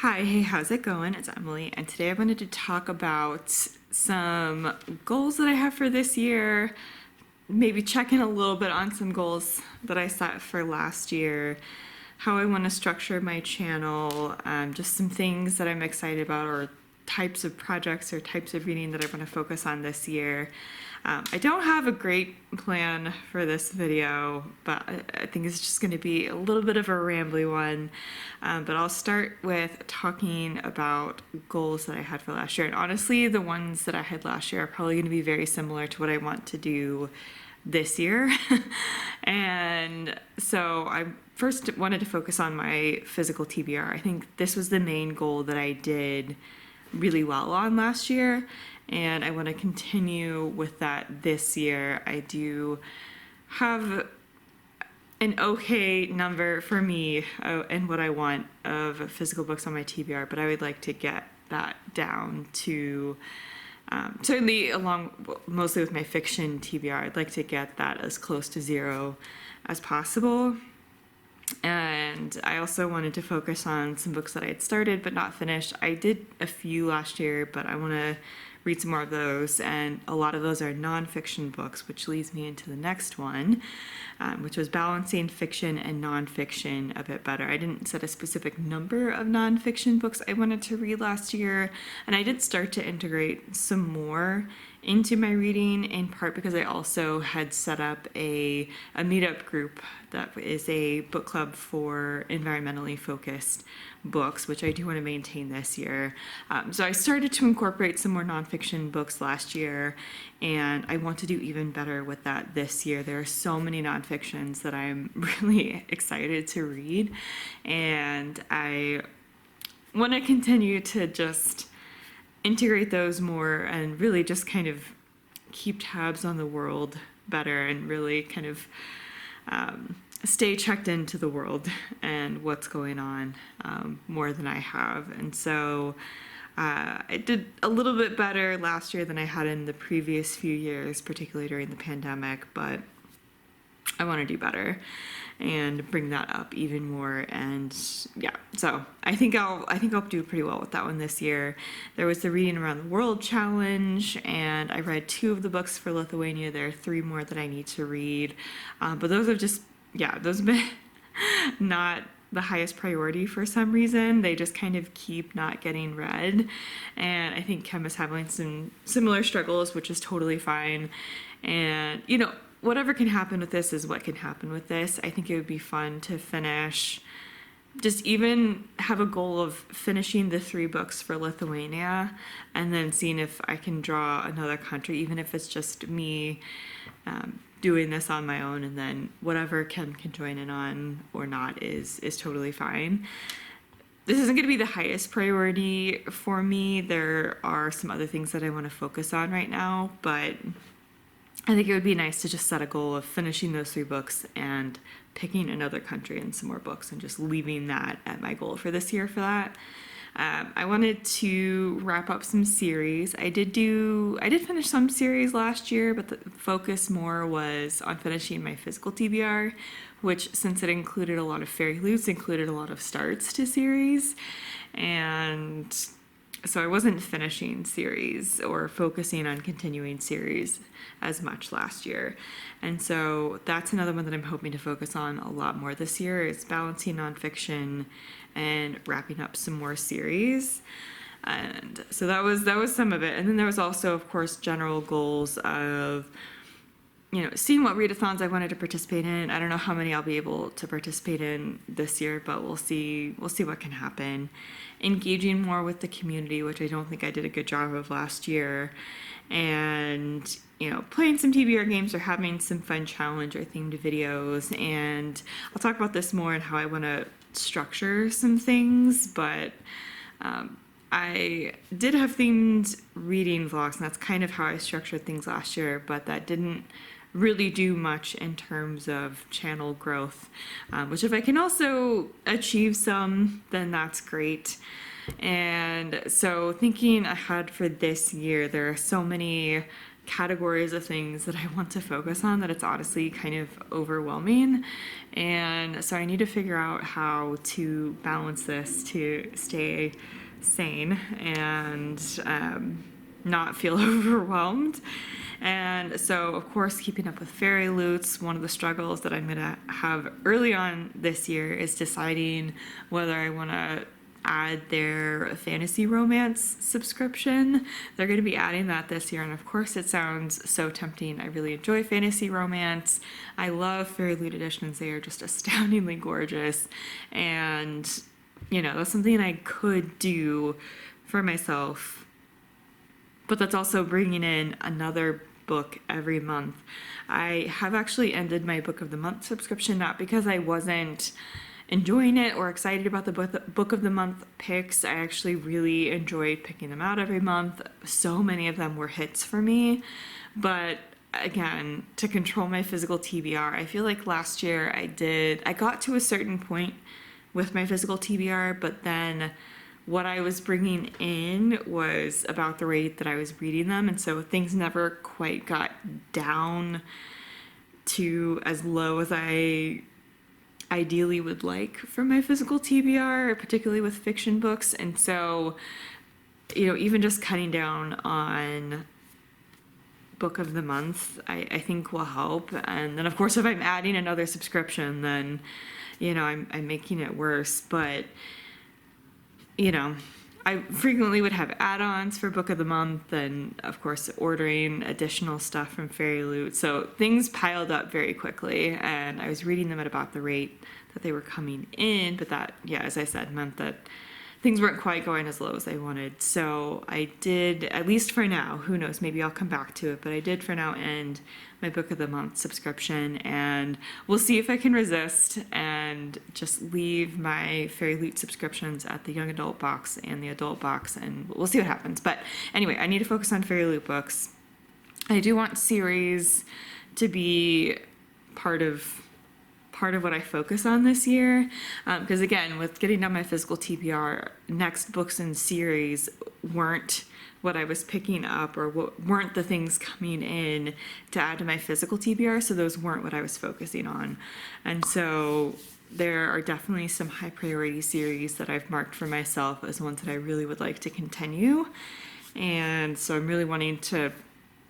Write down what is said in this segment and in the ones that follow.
Hi, hey, how's it going? It's Emily, and today I wanted to talk about some goals that I have for this year, maybe check in a little bit on some goals that I set for last year, how I want to structure my channel, just some things that I'm excited about, or types of projects or types of reading that I want to focus on this year. I don't have a great plan for this video, but I think it's just going to be a little bit of a rambly one. But I'll start with talking about goals that I had for last year. And honestly, the ones that I had last year are probably going to be very similar to what I want to do this year. And so I first wanted to focus on my physical TBR. I think this was the main goal that I did really well on last year, and I want to continue with that this year. I do have an okay number for me and what I want of physical books on my TBR, but I would like to get that down to certainly mostly with my fiction TBR, I'd like to get that as close to 0 as possible. And I also wanted to focus on some books that I had started but not finished. I did a few last year, but I want to read some more of those, and a lot of those are nonfiction books, which leads me into the next one, which was balancing fiction and nonfiction a bit better. I didn't set a specific number of nonfiction books I wanted to read last year, and I did start to integrate some more into my reading, in part because I also had set up a meetup group that is a book club for environmentally focused books, which I do want to maintain this year. So I started to incorporate some more nonfiction books last year, and I want to do even better with that this year. There are so many nonfictions that I'm really excited to read, and I want to continue to just integrate those more and really just kind of keep tabs on the world better, and really kind of stay checked into the world and what's going on more than I have. And so I did a little bit better last year than I had in the previous few years, particularly during the pandemic, but I want to do better and bring that up even more. And yeah, so I think I'll do pretty well with that one this year. There was the Reading Around the World challenge, and I read 2 of the books for Lithuania. There are 3 more that I need to read, but those have been not the highest priority for some reason. They just kind of keep not getting read, and I think Kim is having some similar struggles, which is totally fine. And whatever can happen with this is what can happen with this. I think it would be fun to finish, just even have a goal of finishing the 3 books for Lithuania, and then seeing if I can draw another country, even if it's just me doing this on my own, and then whatever Kim can join in on or not is totally fine. This isn't going to be the highest priority for me. There are some other things that I want to focus on right now, but I think it would be nice to just set a goal of finishing those 3 books and picking another country and some more books, and just leaving that at my goal for this year for that. I wanted to wrap up some series. I did finish some series last year, but the focus more was on finishing my physical TBR, which, since it included a lot of Fairy Loots, included a lot of starts to series. And so I wasn't finishing series or focusing on continuing series as much last year. And so that's another one that I'm hoping to focus on a lot more this year, is balancing nonfiction and wrapping up some more series. And so that was some of it. And then there was also, of course, general goals of seeing what readathons I wanted to participate in. I don't know how many I'll be able to participate in this year, but we'll see what can happen. Engaging more with the community, which I don't think I did a good job of last year. And playing some TBR games or having some fun challenge or themed videos. And I'll talk about this more and how I want to structure some things, but I did have themed reading vlogs, and that's kind of how I structured things last year, but that didn't really do much in terms of channel growth, which if I can also achieve some, then that's great. And so thinking ahead for this year, there are so many categories of things that I want to focus on that it's honestly kind of overwhelming. And so I need to figure out how to balance this to stay sane and not feel overwhelmed. And so, of course, keeping up with Fairy Loots, one of the struggles that I'm going to have early on this year is deciding whether I want to add their fantasy romance subscription. They're going to be adding that this year, and of course it sounds so tempting. I really enjoy fantasy romance. I love Fairy Loot editions. They are just astoundingly gorgeous, and that's something I could do for myself, but that's also bringing in another book every month. I have actually ended my Book of the Month subscription, not because I wasn't enjoying it or excited about the book of the month picks. I actually really enjoyed picking them out every month. So many of them were hits for me. But again, to control my physical TBR, I feel like last year I got to a certain point with my physical TBR, but then what I was bringing in was about the rate that I was reading them. And so things never quite got down to as low as I ideally would like for my physical TBR, particularly with fiction books. And so, even just cutting down on Book of the Month, I think will help. And then, of course, if I'm adding another subscription, then, I'm making it worse. But, I frequently would have add-ons for Book of the Month and, of course, ordering additional stuff from Fairy Loot. So things piled up very quickly, and I was reading them at about the rate that they were coming in. But that, as I said, meant that things weren't quite going as low as I wanted. So I did, at least for now, who knows, maybe I'll come back to it, but I did for now end my Book of the Month subscription, and we'll see if I can resist and just leave my Fairy Loot subscriptions at the young adult box and the adult box, and we'll see what happens. But anyway, I need to focus on Fairy Loot books. I do want series to be part of what I focus on this year, because again, with getting down my physical TBR, next books in series weren't what I was picking up, or weren't the things coming in to add to my physical TBR, so those weren't what I was focusing on. And so there are definitely some high priority series that I've marked for myself as ones that I really would like to continue, and so I'm really wanting to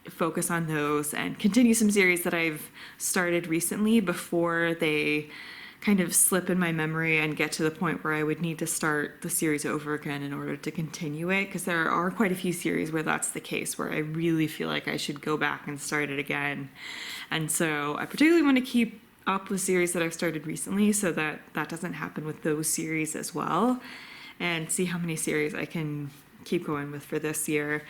focus on those and continue some series that I've started recently before they kind of slip in my memory and get to the point where I would need to start the series over again in order to continue it, because there are quite a few series where that's the case, where I really feel like I should go back and start it again. And so I particularly want to keep up with series that I've started recently so that that doesn't happen with those series as well, and see how many series I can keep going with for this year.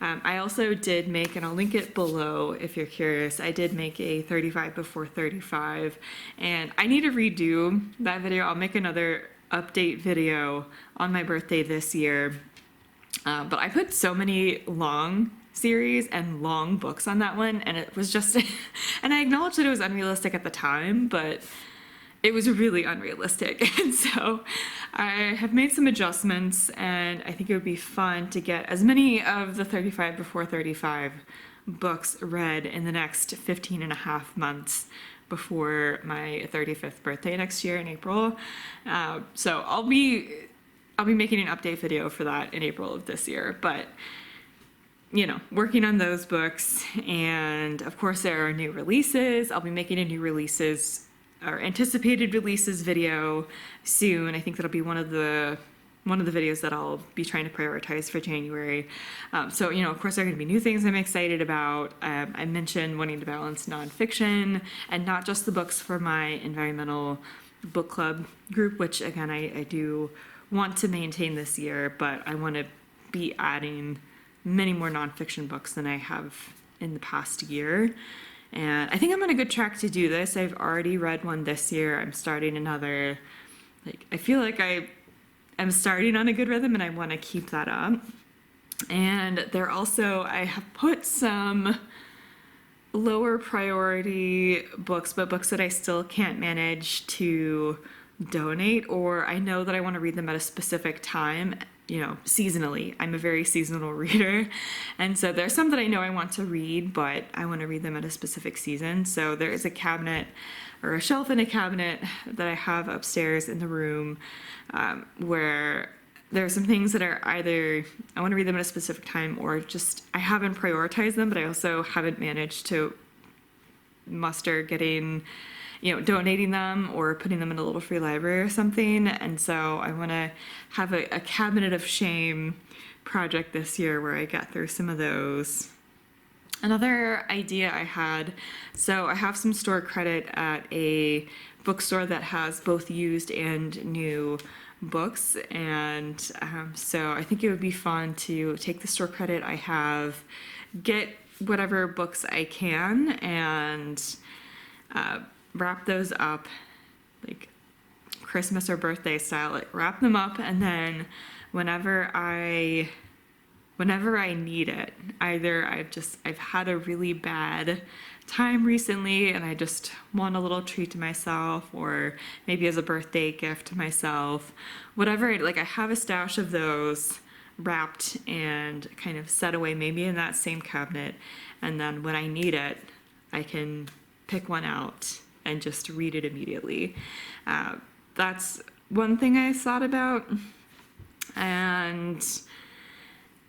I also did make, and I'll link it below if you're curious, I did make a 35 before 35, and I need to redo that video. I'll make another update video on my birthday this year, but I put so many long series and long books on that one, and it was just, and I acknowledge that it was unrealistic at the time, but it was really unrealistic. And so I have made some adjustments, and I think it would be fun to get as many of the 35 before 35 books read in the next 15 and a half months before my 35th birthday next year in April. So I'll be making an update video for that in April of this year, but working on those books. And of course there are new releases. I'll be making a new releases or anticipated releases video soon. I think that'll be one of the videos that I'll be trying to prioritize for January. So, of course, there are going to be new things I'm excited about. I mentioned wanting to balance nonfiction and not just the books for my environmental book club group, which again, I do want to maintain this year, but I want to be adding many more nonfiction books than I have in the past year. And I think I'm on a good track to do this. I've already read one this year. I'm starting another. I feel like I am starting on a good rhythm, and I want to keep that up. And I have put some lower priority books, but books that I still can't manage to donate, or I know that I want to read them at a specific time, seasonally. I'm a very seasonal reader. And so there's some that I know I want to read, but I want to read them at a specific season. So there is a cabinet or a shelf in a cabinet that I have upstairs in the room where there are some things that are either I want to read them at a specific time or just I haven't prioritized them, but I also haven't managed to muster getting, donating them or putting them in a little free library or something. And so I want to have a cabinet of shame project this year where I get through some of those. Another idea I had, so I have some store credit at a bookstore that has both used and new books, and so I think it would be fun to take the store credit I have, get whatever books I can, and wrap those up like Christmas or birthday style, like wrap them up, and then whenever I need it, either I've had a really bad time recently and I just want a little treat to myself, or maybe as a birthday gift to myself, whatever, like I have a stash of those wrapped and kind of set away maybe in that same cabinet, and then when I need it I can pick one out and just read it immediately. That's one thing I thought about. And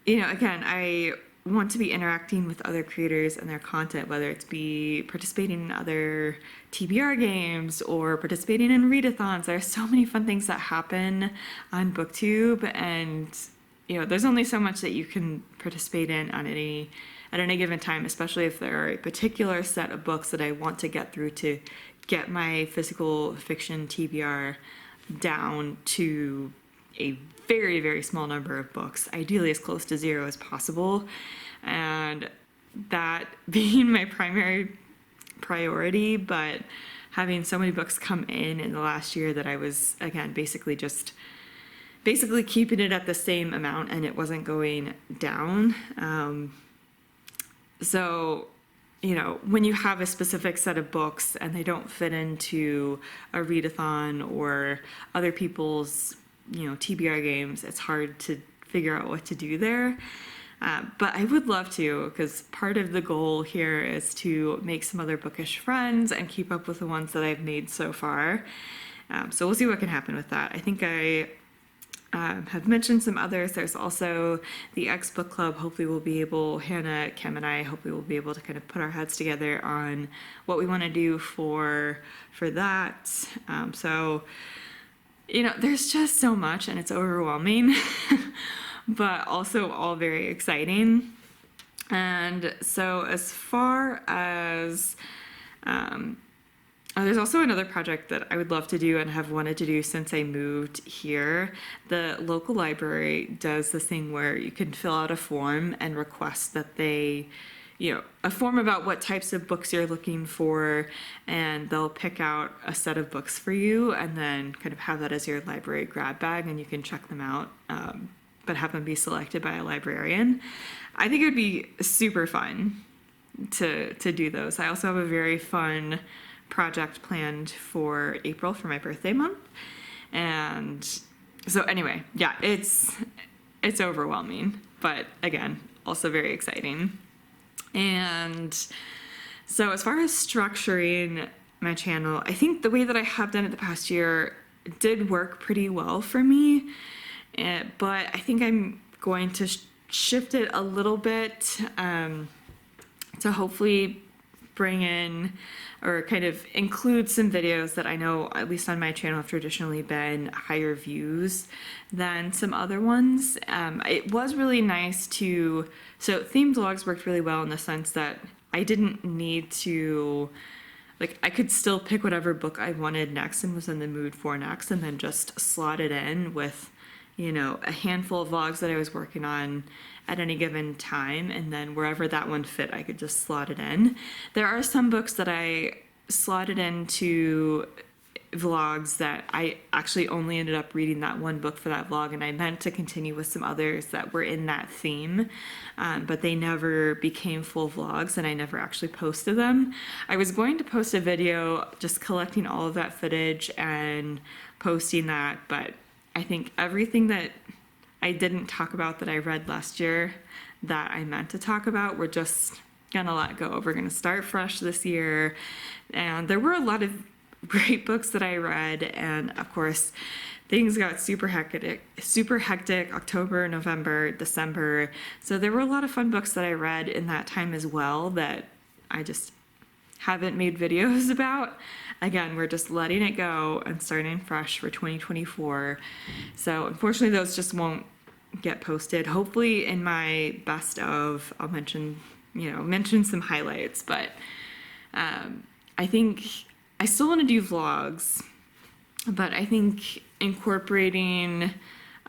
again, I want to be interacting with other creators and their content, whether it's be participating in other TBR games or participating in readathons. There are so many fun things that happen on BookTube, and there's only so much that you can participate in at any given time, especially if there are a particular set of books that I want to get through to get my physical fiction TBR down to a very, very small number of books, ideally as close to 0 as possible. And that being my primary priority, but having so many books come in the last year that I was, again, basically keeping it at the same amount and it wasn't going down. So, when you have a specific set of books and they don't fit into a readathon or other people's TBR games, it's hard to figure out what to do there. But I would love to, because part of the goal here is to make some other bookish friends and keep up with the ones that I've made so far. So we'll see what can happen with that. I think I have mentioned some others. There's also the X Book Club. Hopefully we'll be able, Hannah, Kim, and I, hopefully we'll be able to kind of put our heads together on what we want to do for that. So there's just so much and it's overwhelming, but also all very exciting. And so as far as, there's also another project that I would love to do and have wanted to do since I moved here. The local library does this thing where you can fill out a form and request that they a form about what types of books you're looking for, and they'll pick out a set of books for you and then kind of have that as your library grab bag, and you can check them out, but have them be selected by a librarian. I think it would be super fun to do those. I also have a very fun project planned for April for my birthday month. And so anyway, yeah, it's overwhelming, but again, also very exciting. And so as far as structuring my channel, I think the way that I have done it the past year did work pretty well for me, but I think I'm going to shift it a little bit to hopefully bring in or kind of include some videos that I know, at least on my channel, have traditionally been higher views than some other ones. It was really nice so themed vlogs worked really well in the sense that I didn't need to, I could still pick whatever book I wanted next and was in the mood for next, and then just slot it in with, a handful of vlogs that I was working on at any given time, and then wherever that one fit, I could just slot it in. There are some books that I slotted into vlogs that I actually only ended up reading that one book for that vlog, and I meant to continue with some others that were in that theme, but they never became full vlogs and I never actually posted them. I was going to post a video just collecting all of that footage and posting that, but I think everything that I didn't talk about that I read last year that I meant to talk about, we're just gonna let go. We're gonna start fresh this year. And there were a lot of great books that I read, and of course things got super hectic October, November, December. So there were a lot of fun books that I read in that time as well that I just haven't made videos about. Again, we're just letting it go and starting fresh for 2024. So unfortunately those just won't get posted. Hopefully in my best of, I'll mention some highlights, but I think I still want to do vlogs, but I think maybe incorporating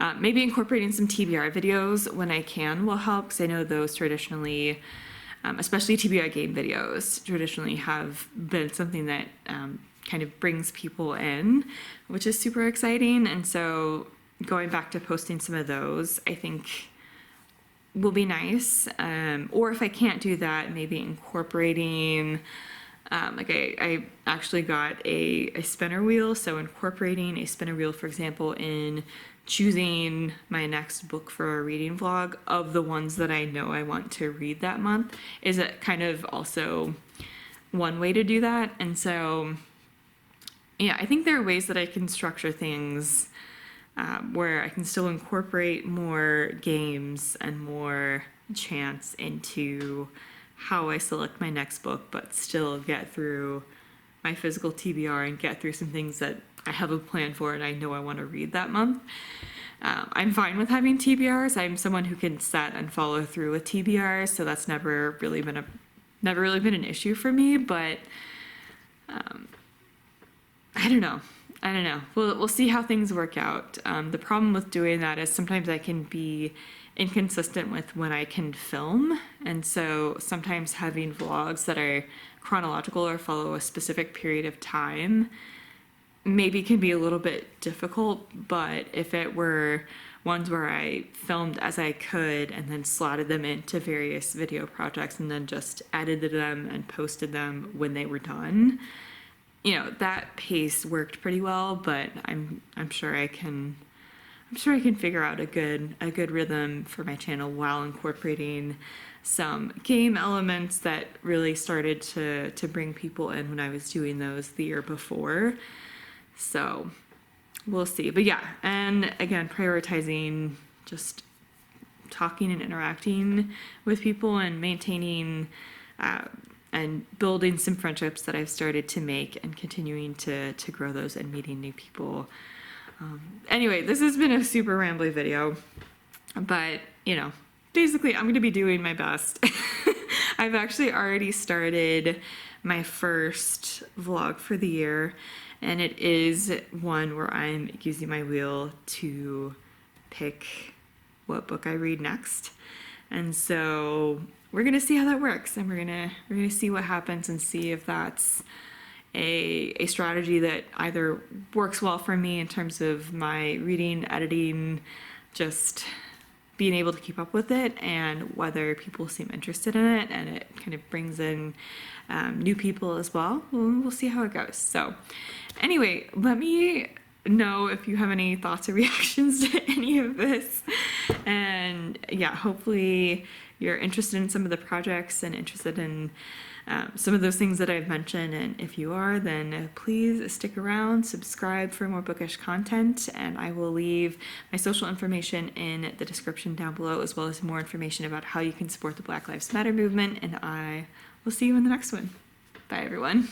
some TBR videos when I can will help, because I know those traditionally, especially TBR game videos, traditionally have been something that kind of brings people in, which is super exciting. And so going back to posting some of those, I think will be nice. Or if I can't do that, maybe incorporating, I actually got a spinner wheel, so incorporating a spinner wheel, for example, in choosing my next book for a reading vlog of the ones that I know I want to read that month is a kind of also one way to do that. And so, yeah, I think there are ways that I can structure things where I can still incorporate more games and more chance into how I select my next book, but still get through my physical TBR and get through some things that I have a plan for and I know I want to read that month. I'm fine with having TBRs. I'm someone who can set and follow through with TBRs, so that's never really been an issue for me. But I don't know. We'll see how things work out. The problem with doing that is sometimes I can be inconsistent with when I can film, and so sometimes having vlogs that are chronological or follow a specific period of time maybe can be a little bit difficult. But if it were ones where I filmed as I could and then slotted them into various video projects and then just edited them and posted them when they were done, that pace worked pretty well. But I'm sure I can figure out a good rhythm for my channel while incorporating some game elements that really started to bring people in when I was doing those the year before. So we'll see. But yeah, and again, prioritizing just talking and interacting with people and maintaining and building some friendships that I've started to make and continuing to grow those and meeting new people. Anyway, this has been a super rambly video, but basically I'm going to be doing my best. I've actually already started my first vlog for the year, and it is one where I'm using my wheel to pick what book I read next. And so we're going to see how that works, and we're going to see what happens and see if that's a strategy that either works well for me in terms of my reading, editing, just being able to keep up with it, and whether people seem interested in it and it kind of brings in new people as well. We'll see how it goes. So anyway, let me know if you have any thoughts or reactions to any of this. And yeah, hopefully you're interested in some of the projects and interested in some of those things that I've mentioned. And if you are, then please stick around, subscribe for more bookish content, and I will leave my social information in the description down below, as well as more information about how you can support the Black Lives Matter movement. And I will see you in the next one. Bye, everyone.